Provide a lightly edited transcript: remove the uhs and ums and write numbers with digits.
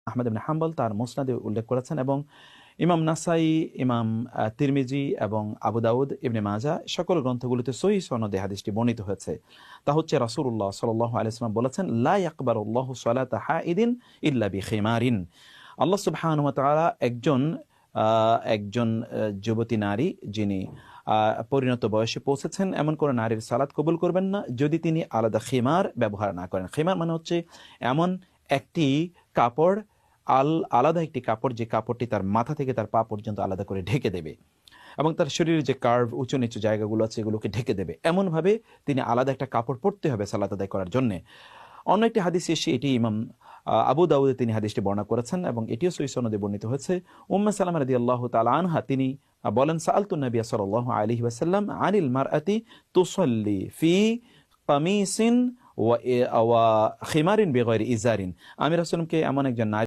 আহমদ ইবনে হাম্বল তার মুসনাদে উল্লেখ করেছেন, এবং ইমাম নাসাই, ইমাম তিরমিজি এবং আবু দাউদ, ইবনে মাজাহ সকল গ্রন্থগুলিতে সহিহ সনদে হাদিসটি বর্ণিত হয়েছে। তা হচ্ছে রাসূলুল্লাহ সাল্লাল্লাহু আলাইহি ওয়াসাল্লাম বলেছেন, লা ইয়াকবালুল্লাহু সালাতা হাইদিন ইল্লা বিখিমারিন। আল্লাহ সুবহানাহু ওয়া তাআলা একজন যুবতী নারী যিনি পরিণত বয়সে পৌঁছেছেন এমন কোন নারীর সালাত কবুল করবেন না যদি তিনি আলাদা খিমার ব্যবহার না করেন। খিমার মানে হচ্ছে এমন একটি কাপড়, আলাদা একটি কাপড়, যে কাপড়টি তার মাথা থেকে তার পা পর্যন্ত আলাদা করে ঢেকে দেবে এবং তার শরীরের যে কার্ভ, উঁচু নিচু জায়গাগুলো আছে এগুলোকে ঢেকে দেবে। এমনভাবে তিনি আলাদা একটা কাপড় পরতে হবে সালাত আদায় করার জন্য। অন্য একটি হাদিস এসে এটি ইমাম আবু দাউদে তিনি হাদিসটি বর্ণনা করেছেন এবং এটিও সহিহ সনদে বর্ণিত হয়েছে। উম্মে সালামা রাদিয়াল্লাহু তাআলা আনহা তিনি বলেন, সাআলতু নবী সাল্লাল্লাহু আলাইহি ওয়াসাল্লাম আনিল মারআতি তুসাল্লি ফি কামিসিন ওয়া খিমারিন বিগাইরি ইজারিন। আমি রাসূলকে এমন একজন নারী